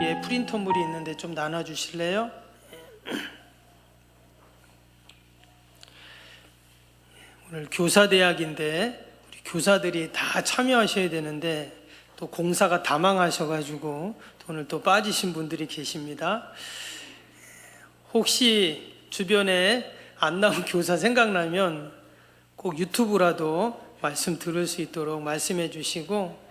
예, 프린터물이 있는데 좀 나눠주실래요? 오늘 교사대학인데 우리 교사들이 다 참여하셔야 되는데 또 공사가 다 망하셔가지고 오늘 또 빠지신 분들이 계십니다. 혹시 주변에 안 나온 교사 생각나면 꼭 유튜브라도 말씀 들을 수 있도록 말씀해 주시고,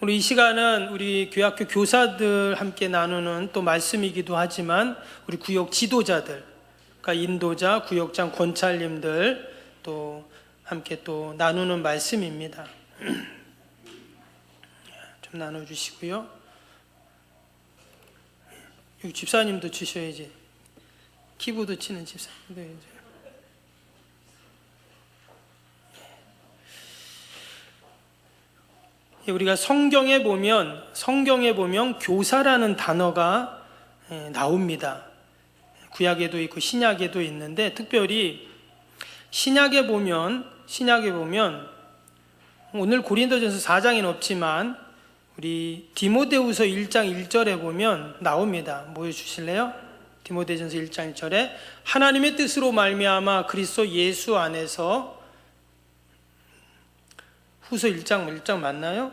오늘 이 시간은 우리 교학교 교사들 함께 나누는 또 말씀이기도 하지만 우리 구역 지도자들, 그러니까 인도자, 구역장, 권찰님들 또 함께 또 나누는 말씀입니다. 좀 나눠주시고요. 여기 집사님도 주셔야지. 키보드 치는 집사님도 이제. 우리가 성경에 보면 교사라는 단어가 나옵니다. 구약에도 있고 신약에도 있는데, 특별히 신약에 보면 오늘 고린도전서 4장에는 없지만 우리 디모데후서 1장 1절에 보면 나옵니다. 보여주실래요? 디모데전서 1장 1절에 하나님의 뜻으로 말미암아 그리스도 예수 안에서, 후서 1장 맞나요?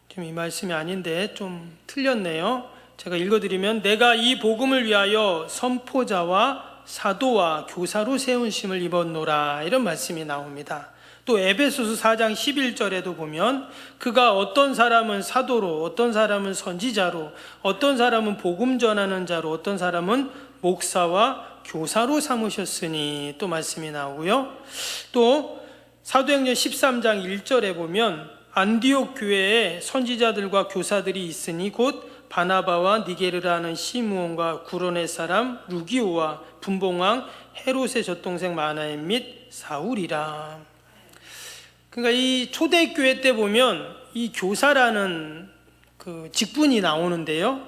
지금 이 말씀이 아닌데 좀 틀렸네요. 제가 읽어드리면, 내가 이 복음을 위하여 선포자와 사도와 교사로 세운심을 입었노라, 이런 말씀이 나옵니다. 또 에베소서 4장 11절에도 보면 그가 어떤 사람은 사도로, 어떤 사람은 선지자로, 어떤 사람은 복음 전하는 자로, 어떤 사람은 목사와 교사로 삼으셨으니, 또 말씀이 나오고요. 또 사도행전 13장 1절에 보면 안디옥 교회에 선지자들과 교사들이 있으니 곧 바나바와 니게르라는 시므온과 구로네 사람 루기오와 분봉왕 헤롯의 젖동생 마나엘 및 사울이라. 그러니까 이 초대교회 때 보면 이 교사라는 그 직분이 나오는데요.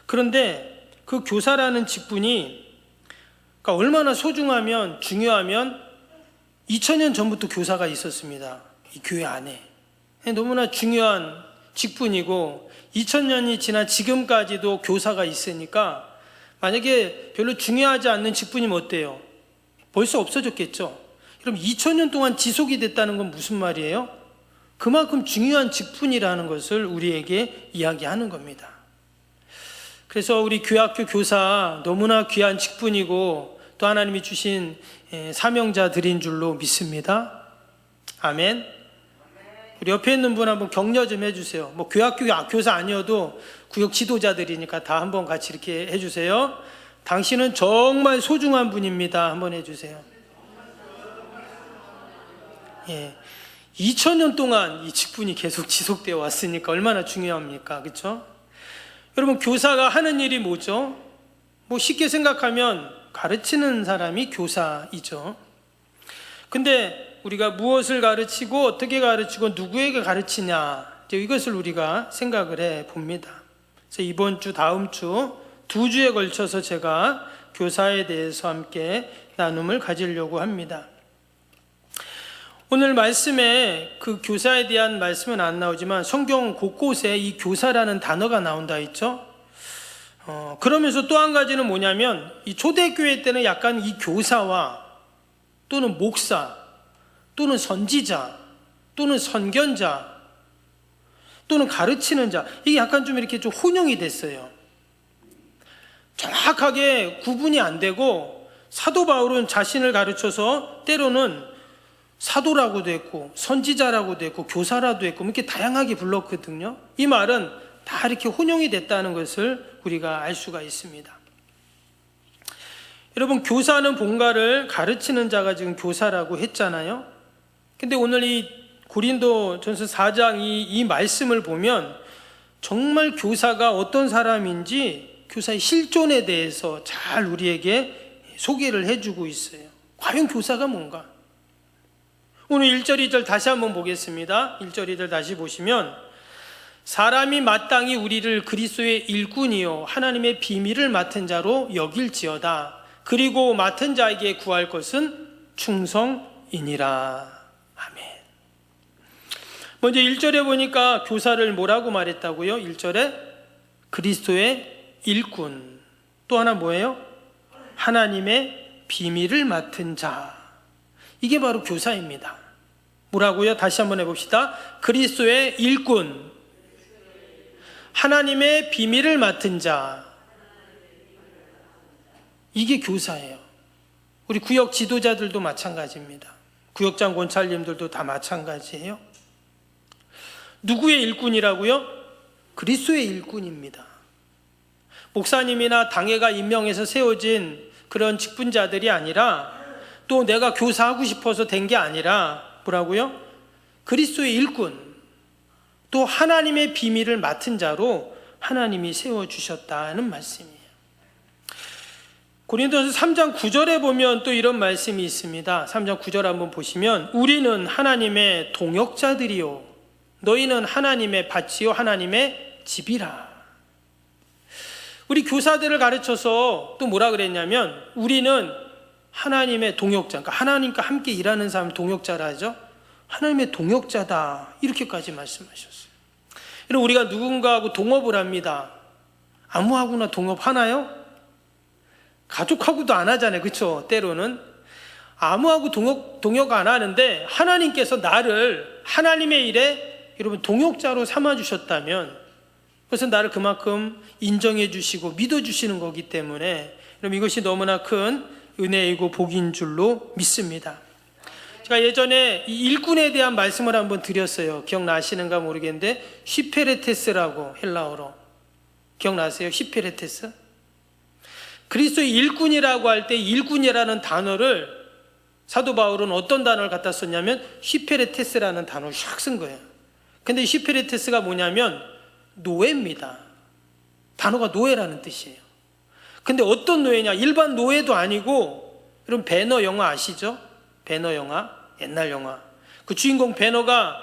그런데 그 교사라는 직분이 그러니까 얼마나 소중하면, 중요하면 2000년 전부터 교사가 있었습니다. 이 교회 안에. 너무나 중요한 직분이고 2000년이 지난 지금까지도 교사가 있으니까, 만약에 별로 중요하지 않는 직분이면 어때요? 벌써 없어졌겠죠. 그럼 2000년 동안 지속이 됐다는 건 무슨 말이에요? 그만큼 중요한 직분이라는 것을 우리에게 이야기하는 겁니다. 그래서 우리 교학교 교사 너무나 귀한 직분이고 또 하나님이 주신 사명자들인 줄로 믿습니다. 아멘. 우리 옆에 있는 분 한번 격려 좀 해주세요. 뭐 교학교 교사 아니어도 구역 지도자들이니까 다 한번 같이 이렇게 해주세요. 당신은 정말 소중한 분입니다. 한번 해주세요. 예, 2000년 동안 이 직분이 계속 지속되어 왔으니까 얼마나 중요합니까? 그렇죠? 여러분, 교사가 하는 일이 뭐죠? 뭐 쉽게 생각하면 가르치는 사람이 교사이죠. 근데 우리가 무엇을 가르치고 어떻게 가르치고 누구에게 가르치냐, 이것을 우리가 생각을 해 봅니다. 그래서 이번 주, 다음 주 2주에 걸쳐서 제가 교사에 대해서 함께 나눔을 가지려고 합니다. 오늘 말씀에 그 교사에 대한 말씀은 안 나오지만 성경 곳곳에 이 교사라는 단어가 나온다 했죠. 그러면서 또 한 가지는 뭐냐면, 이 초대교회 때는 약간 이 교사와 또는 목사 또는 선지자 또는 선견자 또는 가르치는 자, 이게 약간 좀 이렇게 좀 혼용이 됐어요. 정확하게 구분이 안 되고, 사도 바울은 자신을 가르쳐서 때로는 사도라고도 했고 선지자라고도 했고 교사라도 했고 이렇게 다양하게 불렀거든요. 이 말은 다 이렇게 혼용이 됐다는 것을 우리가 알 수가 있습니다. 여러분, 교사는 뭔가를 가르치는 자가 지금 교사라고 했잖아요. 근데 오늘 이 고린도전서 4장 이 말씀을 보면 정말 교사가 어떤 사람인지 교사의 실존에 대해서 잘 우리에게 소개를 해주고 있어요. 과연 교사가 뭔가? 오늘 1절 2절 다시 한번 보겠습니다. 1절 2절 다시 보시면, 사람이 마땅히 우리를 그리스도의 일꾼이요 하나님의 비밀을 맡은 자로 여길지어다. 그리고 맡은 자에게 구할 것은 충성이니라. 아멘. 먼저 1절에 보니까 교사를 뭐라고 말했다고요? 1절에 그리스도의 일꾼. 또 하나 뭐예요? 하나님의 비밀을 맡은 자. 이게 바로 교사입니다. 뭐라고요? 다시 한번 해봅시다. 그리스도의 일꾼, 하나님의 비밀을 맡은 자. 이게 교사예요. 우리 구역 지도자들도 마찬가지입니다. 구역장 권찰님들도 다 마찬가지예요. 누구의 일꾼이라고요? 그리스도의 일꾼입니다. 목사님이나 당회가 임명해서 세워진 그런 직분자들이 아니라, 또 내가 교사하고 싶어서 된 게 아니라 뭐라고요? 그리스도의 일꾼, 또 하나님의 비밀을 맡은 자로 하나님이 세워주셨다는 말씀이에요. 고린도서 3장 9절에 보면 또 이런 말씀이 있습니다. 3장 9절 한번 보시면, 우리는 하나님의 동역자들이요 너희는 하나님의 밭이요 하나님의 집이라. 우리 교사들을 가르쳐서 또 뭐라 그랬냐면, 우리는 하나님의 동역자, 그러니까 하나님과 함께 일하는 사람 동역자라 하죠. 하나님의 동역자다, 이렇게까지 말씀하셨어요. 여러분, 우리가 누군가하고 동업을 합니다. 아무하고나 동업하나요? 가족하고도 안 하잖아요, 그렇죠? 때로는 아무하고 동역 안 하는데, 하나님께서 나를 하나님의 일에 여러분 동역자로 삼아주셨다면, 그래서 나를 그만큼 인정해 주시고 믿어 주시는 거기 때문에 여러분 이것이 너무나 큰 은혜이고 복인 줄로 믿습니다. 제가 예전에 이 일꾼에 대한 말씀을 한번 드렸어요. 기억나시는가 모르겠는데, 휘페레테스라고, 헬라어로 기억나세요? 휘페레테스. 그리스도의 일꾼이라고 할 때 일꾼이라는 단어를 사도 바울은 어떤 단어를 갖다 썼냐면 휘페레테스라는 단어를 샥 쓴 거예요. 근데 휘페레테스가 뭐냐면 노예입니다. 단어가 노예라는 뜻이에요. 근데 어떤 노예냐? 일반 노예도 아니고, 여러분 배너 영화 아시죠? 배너 영화, 옛날 영화. 그 주인공 배너가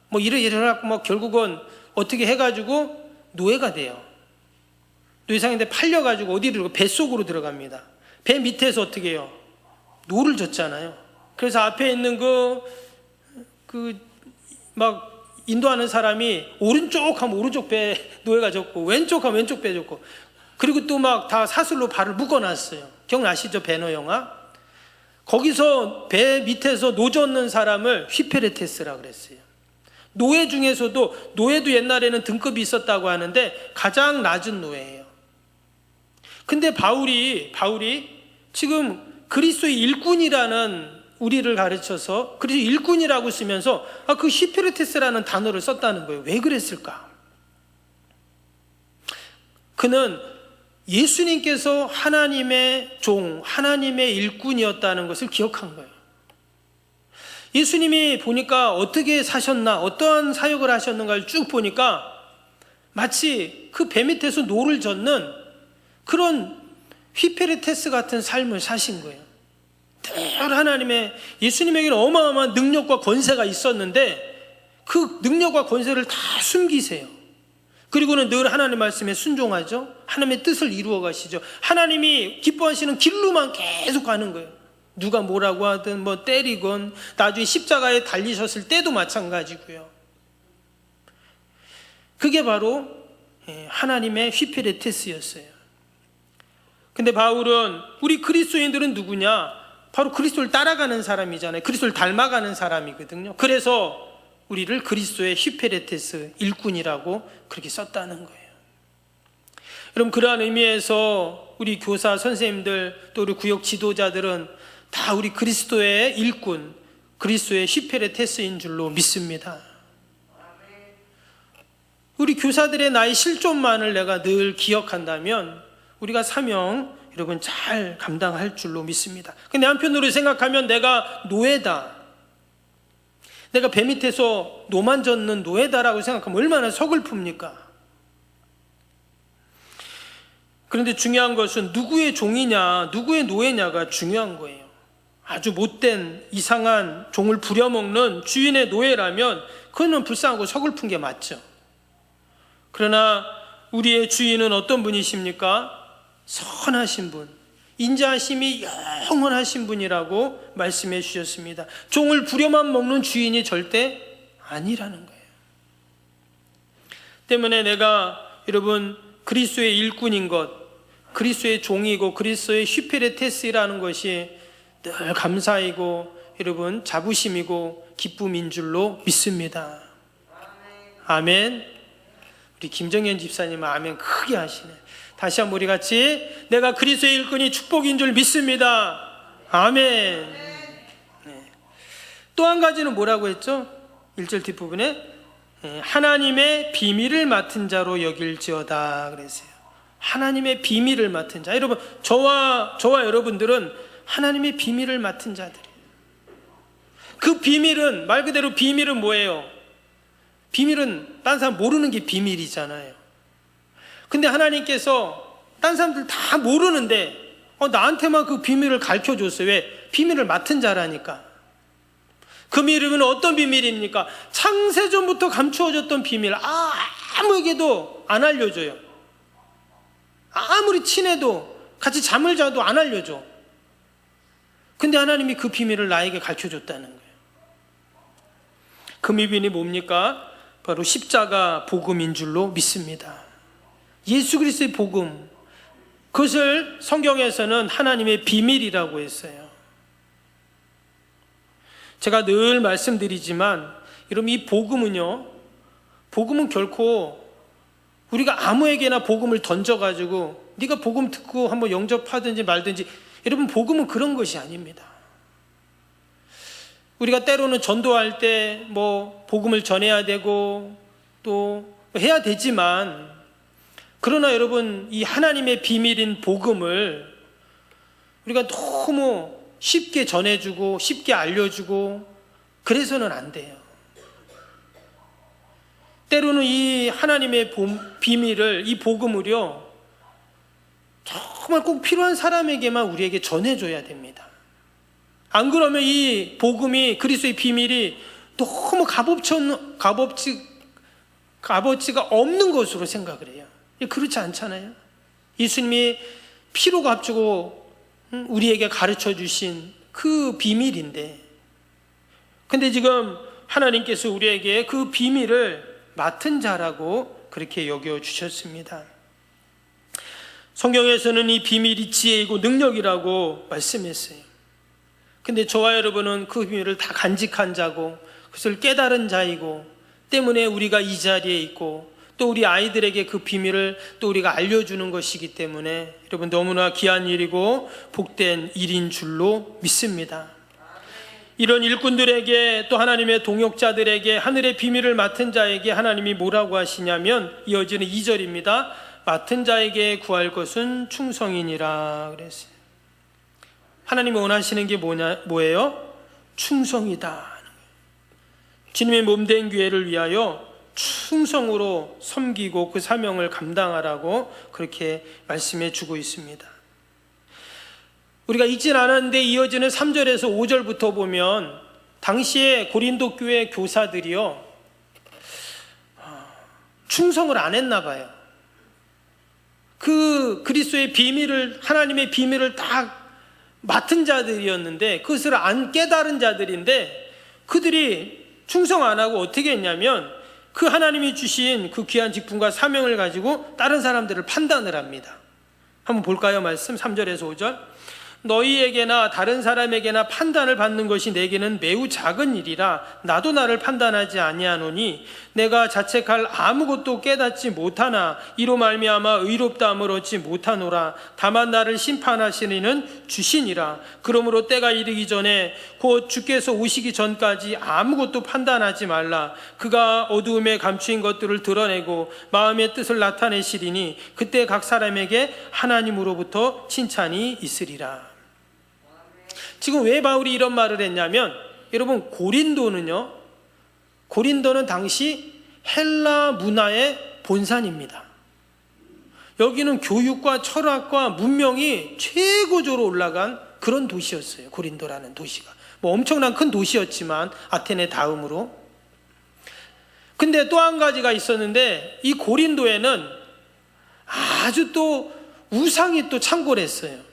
뭐 이래갖고 막 결국은 어떻게 해가지고 노예가 돼요. 노예상인데 팔려가지고 어디로? 뱃속으로 들어갑니다. 배 밑에서 어떻게 해요? 노를 젓잖아요. 그래서 앞에 있는 막 인도하는 사람이 오른쪽 하면 오른쪽 배 노예가 졌고, 왼쪽 하면 왼쪽 배 졌고, 그리고 또 막 다 사슬로 발을 묶어놨어요. 기억나시죠? 배너 영화. 거기서 배 밑에서 노 젓는 사람을 휘페레테스라고 그랬어요. 노예 중에서도, 노예도 옛날에는 등급이 있었다고 하는데 가장 낮은 노예예요. 근데 바울이 지금 그리스도의 일꾼이라는 우리를 가르쳐서 그래서 일꾼이라고 쓰면서 그 휘페레테스라는 단어를 썼다는 거예요. 왜 그랬을까? 그는 예수님께서 하나님의 종, 하나님의 일꾼이었다는 것을 기억한 거예요. 예수님이 보니까 어떻게 사셨나, 어떠한 사역을 하셨는가를 쭉 보니까 마치 그 배 밑에서 노를 젓는 그런 휘페레테스 같은 삶을 사신 거예요. 늘 하나님의, 예수님에게는 어마어마한 능력과 권세가 있었는데 그 능력과 권세를 다 숨기세요. 그리고는 늘 하나님 말씀에 순종하죠. 하나님의 뜻을 이루어 가시죠. 하나님이 기뻐하시는 길로만 계속 가는 거예요. 누가 뭐라고 하든 뭐 때리건, 나중에 십자가에 달리셨을 때도 마찬가지고요. 그게 바로 하나님의 휘페레테스였어요. 근데 바울은, 우리 그리스도인들은 누구냐? 바로 그리스도를 따라가는 사람이잖아요. 그리스도를 닮아가는 사람이거든요. 그래서 우리를 그리스도의 휘페레테스, 일꾼이라고 그렇게 썼다는 거예요. 여러분, 그러한 의미에서 우리 교사 선생님들, 또 우리 구역 지도자들은 다 우리 그리스도의 일꾼, 그리스도의 휘페레테스인 줄로 믿습니다. 우리 교사들의 나의 실존만을 내가 늘 기억한다면 우리가 사명 여러분 잘 감당할 줄로 믿습니다. 근데 한편으로 생각하면 내가 노예다, 내가 배 밑에서 노만 젓는 노예다라고 생각하면 얼마나 서글픕니까? 그런데 중요한 것은 누구의 종이냐, 누구의 노예냐가 중요한 거예요. 아주 못된 이상한 종을 부려먹는 주인의 노예라면 그거는 불쌍하고 서글픈 게 맞죠. 그러나 우리의 주인은 어떤 분이십니까? 선하신 분, 인자하심이 영원하신 분이라고 말씀해 주셨습니다. 종을 부려만 먹는 주인이 절대 아니라는 거예요. 때문에 내가 여러분 그리스도의 일꾼인 것, 그리스도의 종이고 그리스도의 휘페레테스라는 것이 늘 감사이고 여러분 자부심이고 기쁨인 줄로 믿습니다. 아멘. 우리 김정현 집사님은 아멘 크게 하시네. 다시 한번 우리 같이 내가 그리스도의 일꾼이 축복인 줄 믿습니다. 아멘. 네. 또 한 가지는 뭐라고 했죠? 1절 뒷부분에 하나님의 비밀을 맡은 자로 여길지어다 그랬어요. 하나님의 비밀을 맡은 자. 여러분 저와 여러분들은 하나님의 비밀을 맡은 자들이에요. 그 비밀은 말 그대로 비밀은 뭐예요? 비밀은 딴 사람 모르는 게 비밀이잖아요. 근데 하나님께서 딴 사람들 다 모르는데 나한테만 그 비밀을 가르쳐줬어요. 왜? 비밀을 맡은 자라니까. 그 비밀은 어떤 비밀입니까? 창세전부터 감추어졌던 비밀. 아무에게도 안 알려줘요. 아무리 친해도 같이 잠을 자도 안 알려줘. 근데 하나님이 그 비밀을 나에게 가르쳐줬다는 거예요. 그 비밀이 뭡니까? 바로 십자가 복음인 줄로 믿습니다. 예수 그리스도의 복음, 그것을 성경에서는 하나님의 비밀이라고 했어요. 제가 늘 말씀드리지만 여러분 이 복음은요, 복음은 결코 우리가 아무에게나 복음을 던져가지고 네가 복음 듣고 한번 영접하든지 말든지, 여러분 복음은 그런 것이 아닙니다. 우리가 때로는 전도할 때 뭐 복음을 전해야 되고 또 해야 되지만, 그러나 여러분 이 하나님의 비밀인 복음을 우리가 너무 쉽게 전해주고 쉽게 알려주고 그래서는 안 돼요. 때로는 이 하나님의 비밀을, 이 복음을요 정말 꼭 필요한 사람에게만 우리에게 전해줘야 됩니다. 안 그러면 이 복음이, 그리스도의 비밀이 너무 값어치가 없는 것으로 생각을 해요. 그렇지 않잖아요. 예수님이 피로 값주고 우리에게 가르쳐 주신 그 비밀인데, 근데 지금 하나님께서 우리에게 그 비밀을 맡은 자라고 그렇게 여겨주셨습니다. 성경에서는 이 비밀이 지혜이고 능력이라고 말씀했어요. 근데 저와 여러분은 그 비밀을 다 간직한 자고 그것을 깨달은 자이고, 때문에 우리가 이 자리에 있고 또 우리 아이들에게 그 비밀을 또 우리가 알려주는 것이기 때문에 여러분 너무나 귀한 일이고 복된 일인 줄로 믿습니다. 이런 일꾼들에게 또 하나님의 동역자들에게 하늘의 비밀을 맡은 자에게 하나님이 뭐라고 하시냐면, 이어지는 2절입니다. 맡은 자에게 구할 것은 충성이니라 그랬어요. 하나님이 원하시는 게 뭐예요? 충성이다. 주님의 몸된 교회를 위하여 충성으로 섬기고 그 사명을 감당하라고 그렇게 말씀해 주고 있습니다. 우리가 읽진 않았는데 이어지는 3절에서 5절부터 보면 당시에 고린도 교회 교사들이요 충성을 안 했나 봐요. 그 그리스도의 비밀을, 하나님의 비밀을 딱 맡은 자들이었는데 그것을 안 깨달은 자들인데, 그들이 충성 안 하고 어떻게 했냐면 그 하나님이 주신 그 귀한 직분과 사명을 가지고 다른 사람들을 판단을 합니다. 한번 볼까요? 말씀 3절에서 5절. 너희에게나 다른 사람에게나 판단을 받는 것이 내게는 매우 작은 일이라 나도 나를 판단하지 아니하노니 내가 자책할 아무것도 깨닫지 못하나 이로 말미암아 의롭다함을 얻지 못하노라. 다만 나를 심판하시는 주시니라. 그러므로 때가 이르기 전에 곧 주께서 오시기 전까지 아무것도 판단하지 말라. 그가 어두움에 감추인 것들을 드러내고 마음의 뜻을 나타내시리니 그때 각 사람에게 하나님으로부터 칭찬이 있으리라. 지금 왜 바울이 이런 말을 했냐면, 여러분 고린도는 당시 헬라 문화의 본산입니다. 여기는 교육과 철학과 문명이 최고조로 올라간 그런 도시였어요. 고린도라는 도시가 뭐 엄청난 큰 도시였지만 아테네 다음으로. 근데 또 한 가지가 있었는데, 이 고린도에는 아주 또 우상이 또 창궐했어요.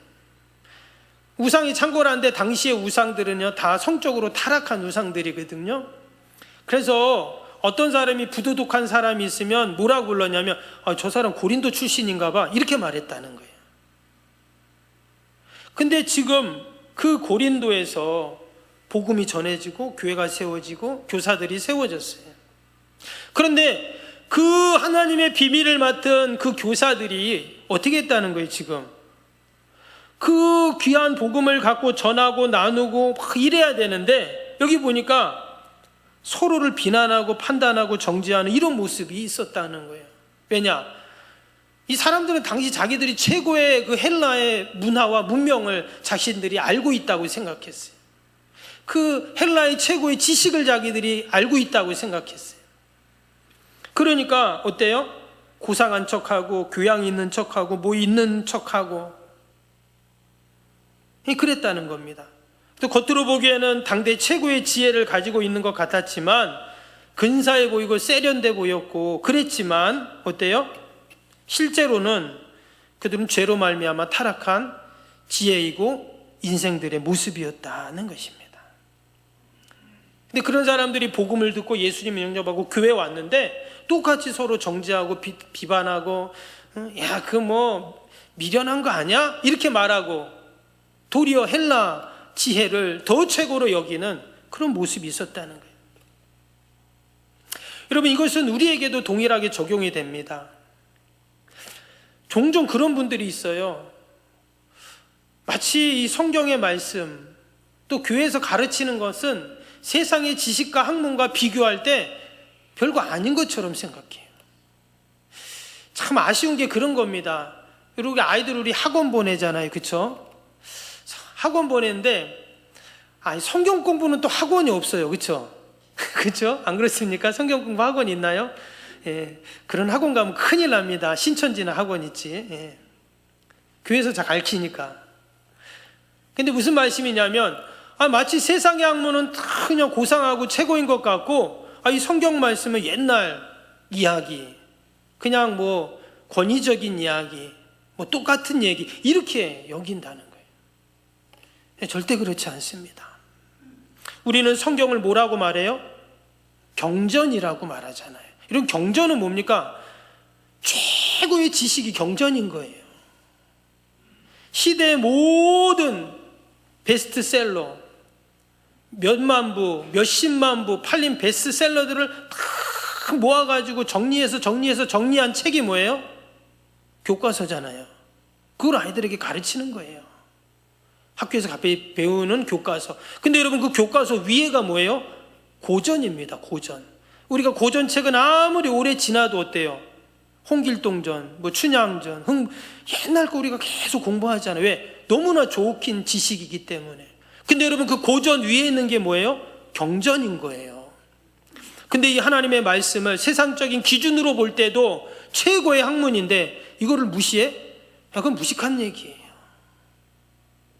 우상이 창궐하는데 당시의 우상들은요 다 성적으로 타락한 우상들이거든요. 그래서 어떤 사람이 부도덕한 사람이 있으면 뭐라고 불렀냐면 저 사람 고린도 출신인가 봐 이렇게 말했다는 거예요. 근데 지금 그 고린도에서 복음이 전해지고 교회가 세워지고 교사들이 세워졌어요. 그런데 그 하나님의 비밀을 맡은 그 교사들이 어떻게 했다는 거예요? 지금 그 귀한 복음을 갖고 전하고 나누고 막 이래야 되는데 여기 보니까 서로를 비난하고 판단하고 정죄하는 이런 모습이 있었다는 거예요. 왜냐? 이 사람들은 당시 자기들이 최고의 그 헬라의 문화와 문명을 자신들이 알고 있다고 생각했어요. 그 헬라의 최고의 지식을 자기들이 알고 있다고 생각했어요. 그러니까 어때요? 고상한 척하고 교양 있는 척하고 뭐 있는 척하고 그랬다는 겁니다. 또 겉으로 보기에는 당대 최고의 지혜를 가지고 있는 것 같았지만 근사해 보이고 세련돼 보였고 그랬지만 어때요? 실제로는 그들은 죄로 말미암아 타락한 지혜이고 인생들의 모습이었다는 것입니다. 근데 그런 사람들이 복음을 듣고 예수님을 영접하고 교회에 왔는데 똑같이 서로 정죄하고 비판하고 야, 그 뭐 미련한 거 아니야? 이렇게 말하고 도리어 헬라 지혜를 더 최고로 여기는 그런 모습이 있었다는 거예요. 여러분, 이것은 우리에게도 동일하게 적용이 됩니다. 종종 그런 분들이 있어요. 마치 이 성경의 말씀 또 교회에서 가르치는 것은 세상의 지식과 학문과 비교할 때 별거 아닌 것처럼 생각해요. 참 아쉬운 게 그런 겁니다. 여러분, 아이들 우리 학원 보내잖아요, 그렇죠? 학원 보내는데 성경 공부는 또 학원이 없어요, 그렇죠? 그렇죠? 안 그렇습니까? 성경 공부 학원 있나요? 예, 그런 학원 가면 큰일 납니다. 신천지나 학원 있지. 예. 교회에서 잘 가르치니까. 근데 무슨 말씀이냐면 마치 세상의 학문은 다 그냥 고상하고 최고인 것 같고 이 성경 말씀은 옛날 이야기, 그냥 뭐 권위적인 이야기, 뭐 똑같은 얘기 이렇게 여긴다는 거예요. 절대 그렇지 않습니다. 우리는 성경을 뭐라고 말해요? 경전이라고 말하잖아요. 이런 경전은 뭡니까? 최고의 지식이 경전인 거예요. 시대의 모든 베스트셀러, 몇만 부, 몇십만 부 팔린 베스트셀러들을 다 모아가지고 정리한 책이 뭐예요? 교과서잖아요. 그걸 아이들에게 가르치는 거예요. 학교에서 가끔 배우는 교과서. 근데 여러분, 그 교과서 위에가 뭐예요? 고전입니다. 고전. 우리가 고전책은 아무리 오래 지나도 어때요? 홍길동전, 뭐 춘향전, 옛날 거 우리가 계속 공부하잖아요. 왜? 너무나 좋긴 지식이기 때문에. 근데 여러분, 그 고전 위에 있는 게 뭐예요? 경전인 거예요. 근데 이 하나님의 말씀을 세상적인 기준으로 볼 때도 최고의 학문인데 이거를 무시해? 그건 무식한 얘기예요.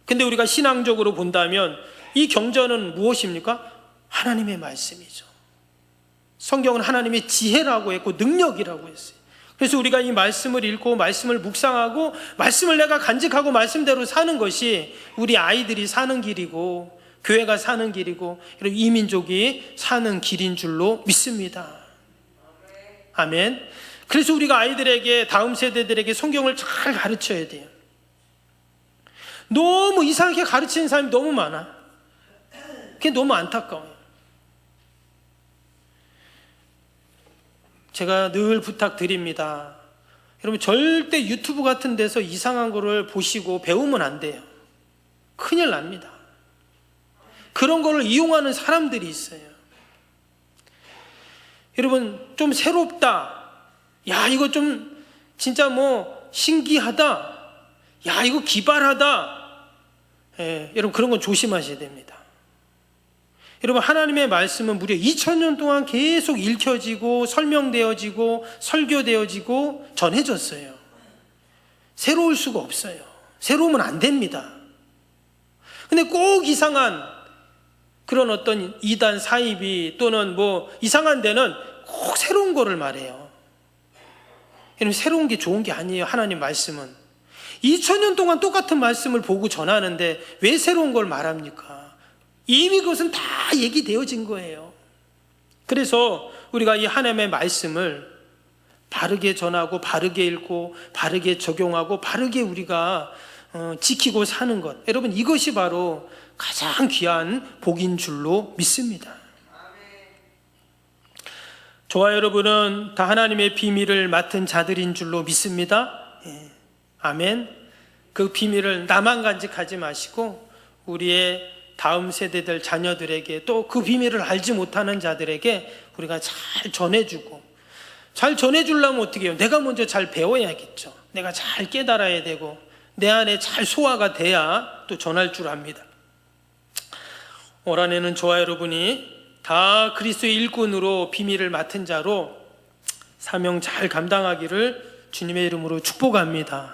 근데 우리가 신앙적으로 본다면 이 경전은 무엇입니까? 하나님의 말씀이죠. 성경은 하나님의 지혜라고 했고 능력이라고 했어요. 그래서 우리가 이 말씀을 읽고 말씀을 묵상하고 말씀을 내가 간직하고 말씀대로 사는 것이 우리 아이들이 사는 길이고 교회가 사는 길이고 이 민족이 사는 길인 줄로 믿습니다. 아멘. 그래서 우리가 아이들에게, 다음 세대들에게 성경을 잘 가르쳐야 돼요. 너무 이상하게 가르치는 사람이 너무 많아. 그게 너무 안타까워요. 제가 늘 부탁드립니다. 여러분, 절대 유튜브 같은 데서 이상한 거를 보시고 배우면 안 돼요. 큰일 납니다. 그런 거를 이용하는 사람들이 있어요. 여러분, 좀 새롭다. 야, 이거 좀 진짜 뭐 신기하다. 야, 이거 기발하다. 여러분, 그런 건 조심하셔야 됩니다. 여러분, 하나님의 말씀은 무려 2000년 동안 계속 읽혀지고 설명되어지고 설교되어지고 전해졌어요. 새로울 수가 없어요. 새로우면 안 됩니다. 근데 꼭 이상한 그런 어떤 이단 사이비 또는 뭐 이상한 데는 꼭 새로운 거를 말해요. 여러분, 새로운 게 좋은 게 아니에요. 하나님 말씀은 2000년 동안 똑같은 말씀을 보고 전하는데 왜 새로운 걸 말합니까? 이미 그것은 다 얘기되어진 거예요. 그래서 우리가 이 하나님의 말씀을 바르게 전하고 바르게 읽고 바르게 적용하고 바르게 우리가 지키고 사는 것, 여러분 이것이 바로 가장 귀한 복인 줄로 믿습니다. 저와 여러분은 다 하나님의 비밀을 맡은 자들인 줄로 믿습니다. 아멘. 그 비밀을 나만 간직하지 마시고 우리의 다음 세대들 자녀들에게, 또 그 비밀을 알지 못하는 자들에게 우리가 잘 전해주고, 잘 전해주려면 어떻게 해요? 내가 먼저 잘 배워야겠죠. 내가 잘 깨달아야 되고 내 안에 잘 소화가 돼야 또 전할 줄 압니다. 올 한해는 저와 여러분이 다 그리스도의 일꾼으로 비밀을 맡은 자로 사명 잘 감당하기를 주님의 이름으로 축복합니다.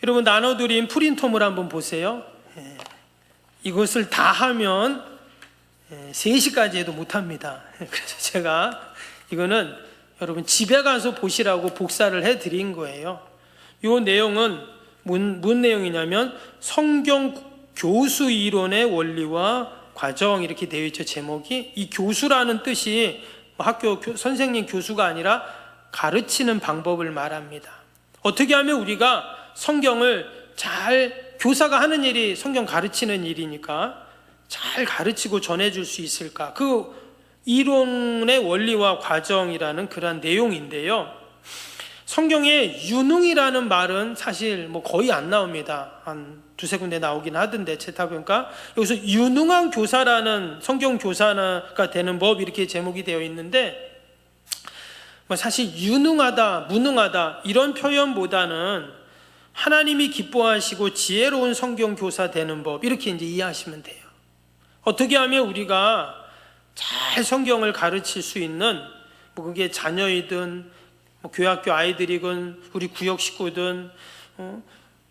여러분, 나눠드린 프린트홈을 한번 보세요. 이것을 다 하면 3시까지 해도 못합니다. 그래서 제가 이거는 여러분 집에 가서 보시라고 복사를 해드린 거예요. 이 내용은 뭔 내용이냐면 성경 교수 이론의 원리와 과정, 이렇게 되어 있죠. 제목이. 이 교수라는 뜻이 학교 선생님 교수가 아니라 가르치는 방법을 말합니다. 어떻게 하면 우리가 성경을 잘, 교사가 하는 일이 성경 가르치는 일이니까 잘 가르치고 전해줄 수 있을까, 그 이론의 원리와 과정이라는 그런 내용인데요. 성경에 유능이라는 말은 사실 거의 안 나옵니다. 한 두세 군데 나오긴 하던데, 찾아보니까 여기서 유능한 교사라는, 성경 교사가 되는 법, 이렇게 제목이 되어 있는데, 사실 유능하다, 무능하다 이런 표현보다는 하나님이 기뻐하시고 지혜로운 성경 교사 되는 법, 이렇게 이제 이해하시면 돼요. 어떻게 하면 우리가 잘 성경을 가르칠 수 있는, 그게 자녀이든 교회학교 아이들이건 우리 구역 식구든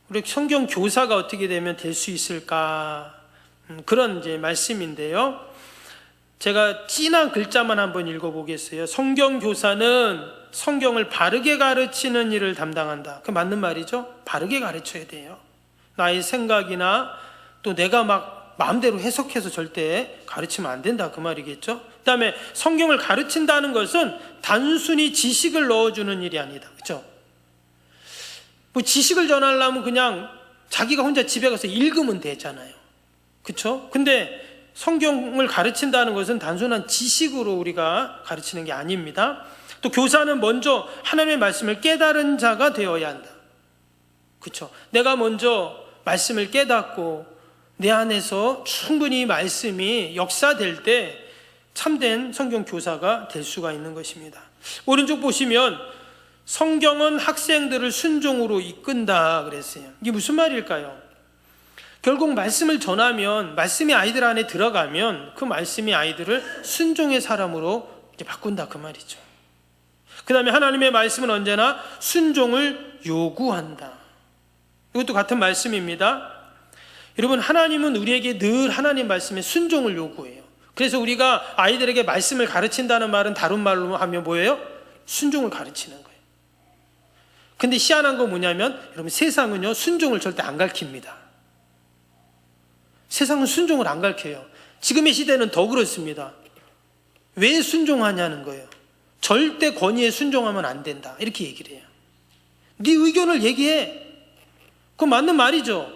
우리 성경 교사가 어떻게 되면 될 수 있을까, 그런 이제 말씀인데요. 제가 진한 글자만 한번 읽어보겠어요. 성경 교사는 성경을 바르게 가르치는 일을 담당한다. 그 맞는 말이죠. 바르게 가르쳐야 돼요. 나의 생각이나 또 내가 막 마음대로 해석해서 절대 가르치면 안 된다, 그 말이겠죠. 그 다음에 성경을 가르친다는 것은 단순히 지식을 넣어주는 일이 아니다, 그렇죠? 지식을 전하려면 그냥 자기가 혼자 집에 가서 읽으면 되잖아요, 그렇죠? 근데 성경을 가르친다는 것은 단순한 지식으로 우리가 가르치는 게 아닙니다. 또 교사는 먼저 하나님의 말씀을 깨달은 자가 되어야 한다, 그렇죠? 내가 먼저 말씀을 깨닫고 내 안에서 충분히 말씀이 역사될 때 참된 성경 교사가 될 수가 있는 것입니다. 오른쪽 보시면 성경은 학생들을 순종으로 이끈다 그랬어요. 이게 무슨 말일까요? 결국 말씀을 전하면, 말씀이 아이들 안에 들어가면 그 말씀이 아이들을 순종의 사람으로 이제 바꾼다, 그 말이죠. 그 다음에 하나님의 말씀은 언제나 순종을 요구한다. 이것도 같은 말씀입니다. 여러분, 하나님은 우리에게 늘 하나님 말씀에 순종을 요구해요. 그래서 우리가 아이들에게 말씀을 가르친다는 말은 다른 말로 하면 뭐예요? 순종을 가르치는 거예요. 근데 희한한 건 뭐냐면, 여러분, 세상은요 순종을 절대 안 가르칩니다. 세상은 순종을 안 가르쳐요. 지금의 시대는 더 그렇습니다. 왜 순종하냐는 거예요. 절대 권위에 순종하면 안 된다, 이렇게 얘기를 해요. 네 의견을 얘기해. 그건 맞는 말이죠.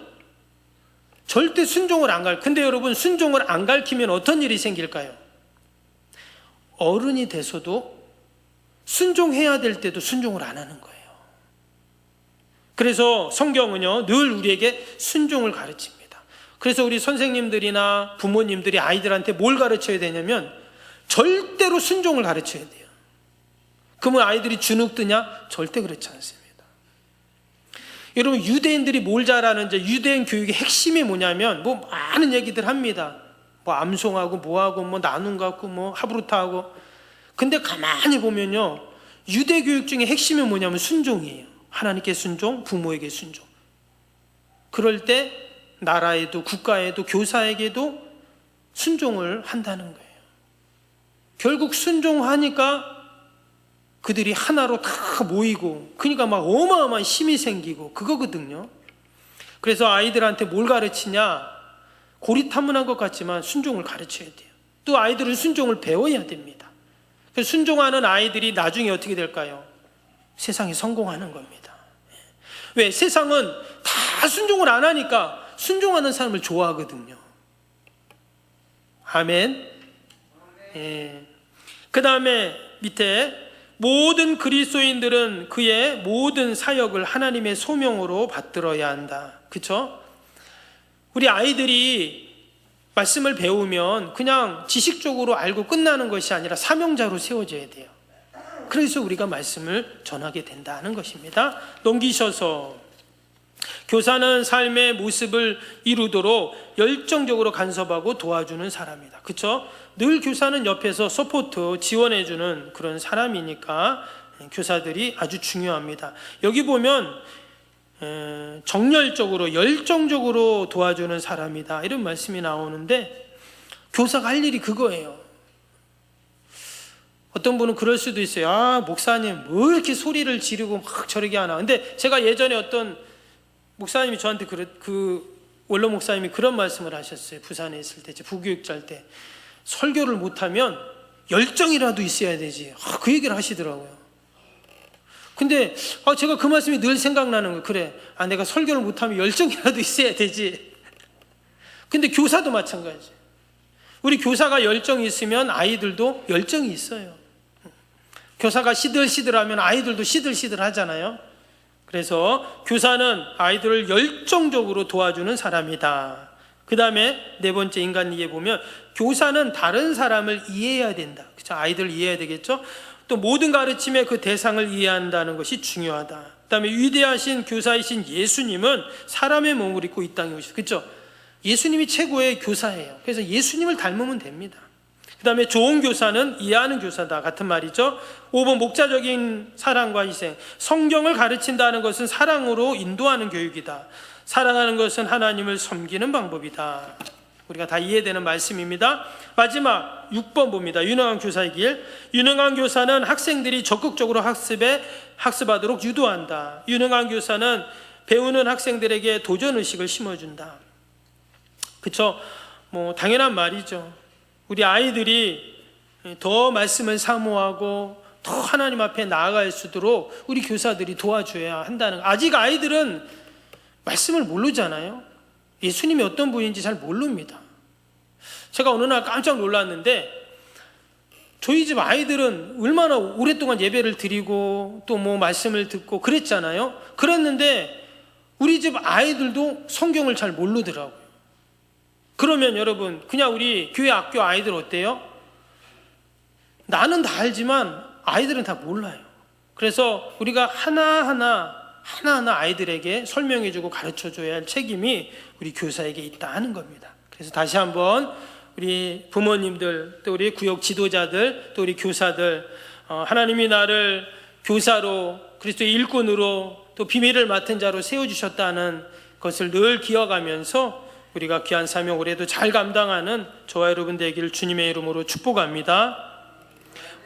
절대 순종을 안 가르쳐. 근데 여러분, 순종을 안 가르치면 어떤 일이 생길까요? 어른이 돼서도 순종해야 될 때도 순종을 안 하는 거예요. 그래서 성경은요 늘 우리에게 순종을 가르칩니다. 그래서 우리 선생님들이나 부모님들이 아이들한테 뭘 가르쳐야 되냐면 절대로 순종을 가르쳐야 돼요. 그러면 아이들이 주눅 드냐? 절대 그렇지 않습니다. 여러분, 유대인들이 뭘 잘하는지, 유대인 교육의 핵심이 뭐냐면 많은 얘기들 합니다. 암송하고 뭐하고 나눔 갖고 하브루타하고. 근데 가만히 보면요 유대 교육 중에 핵심이 뭐냐면 순종이에요. 하나님께 순종, 부모에게 순종. 그럴 때 나라에도 국가에도 교사에게도 순종을 한다는 거예요. 결국 순종하니까 그들이 하나로 다 모이고, 그러니까 막 어마어마한 힘이 생기고, 그거거든요. 그래서 아이들한테 뭘 가르치냐? 고리타문한 것 같지만 순종을 가르쳐야 돼요. 또 아이들은 순종을 배워야 됩니다. 그래서 순종하는 아이들이 나중에 어떻게 될까요? 세상에 성공하는 겁니다. 왜? 세상은 다 순종을 안 하니까 순종하는 사람을 좋아하거든요. 아멘. 예. 그 다음에 밑에 모든 그리스도인들은 그의 모든 사역을 하나님의 소명으로 받들어야 한다. 그렇죠? 우리 아이들이 말씀을 배우면 그냥 지식적으로 알고 끝나는 것이 아니라 사명자로 세워져야 돼요. 그래서 우리가 말씀을 전하게 된다는 것입니다. 넘기셔서 교사는 삶의 모습을 이루도록 열정적으로 간섭하고 도와주는 사람이다. 그렇죠? 늘 교사는 옆에서 서포트, 지원해주는 그런 사람이니까 교사들이 아주 중요합니다. 여기 보면 정열적으로, 열정적으로 도와주는 사람이다, 이런 말씀이 나오는데 교사가 할 일이 그거예요. 어떤 분은 그럴 수도 있어요. 아, 목사님 뭐 이렇게 소리를 지르고 막 저러게 하나. 근데 제가 예전에 어떤 목사님이 저한테 원로 목사님이 그런 말씀을 하셨어요. 부산에 있을 때, 부교육자일 때 설교를 못하면 열정이라도 있어야 되지. 그 얘기를 하시더라고요. 근데 제가 그 말씀이 늘 생각나는 거예요. 그래, 내가 설교를 못하면 열정이라도 있어야 되지. 근데 교사도 마찬가지예요. 우리 교사가 열정이 있으면 아이들도 열정이 있어요. 교사가 시들시들하면 아이들도 시들시들 하잖아요. 그래서 교사는 아이들을 열정적으로 도와주는 사람이다. 그 다음에 네 번째 인간리에 보면 교사는 다른 사람을 이해해야 된다. 그렇죠? 아이들을 이해해야 되겠죠? 또 모든 가르침의 그 대상을 이해한다는 것이 중요하다. 그 다음에 위대하신 교사이신 예수님은 사람의 몸을 입고 이 땅에 오셨어요. 그렇죠? 예수님이 최고의 교사예요. 그래서 예수님을 닮으면 됩니다. 그 다음에 좋은 교사는 이해하는 교사다, 같은 말이죠. 5번 목자적인 사랑과 희생. 성경을 가르친다는 것은 사랑으로 인도하는 교육이다. 사랑하는 것은 하나님을 섬기는 방법이다. 우리가 다 이해되는 말씀입니다. 마지막 6번 봅니다. 유능한 교사의 길. 유능한 교사는 학생들이 적극적으로 학습하도록 유도한다. 유능한 교사는 배우는 학생들에게 도전의식을 심어준다. 그렇죠? 당연한 말이죠. 우리 아이들이 더 말씀을 사모하고 더 하나님 앞에 나아갈 수 있도록 우리 교사들이 도와줘야 한다는 거. 아직 아이들은 말씀을 모르잖아요. 예수님이 어떤 분인지 잘 모릅니다. 제가 어느 날 깜짝 놀랐는데 저희 집 아이들은 얼마나 오랫동안 예배를 드리고 또 말씀을 듣고 그랬잖아요. 그랬는데 우리 집 아이들도 성경을 잘 모르더라고요. 그러면 여러분, 그냥 우리 교회 학교 아이들 어때요? 나는 다 알지만 아이들은 다 몰라요. 그래서 우리가 하나하나 아이들에게 설명해주고 가르쳐줘야 할 책임이 우리 교사에게 있다 하는 겁니다. 그래서 다시 한번 우리 부모님들, 또 우리 구역 지도자들, 또 우리 교사들, 하나님이 나를 교사로, 그리스도의 일꾼으로, 또 비밀을 맡은 자로 세워주셨다는 것을 늘 기억하면서 우리가 귀한 사명 올해도 잘 감당하는 저와 여러분 되기를 주님의 이름으로 축복합니다.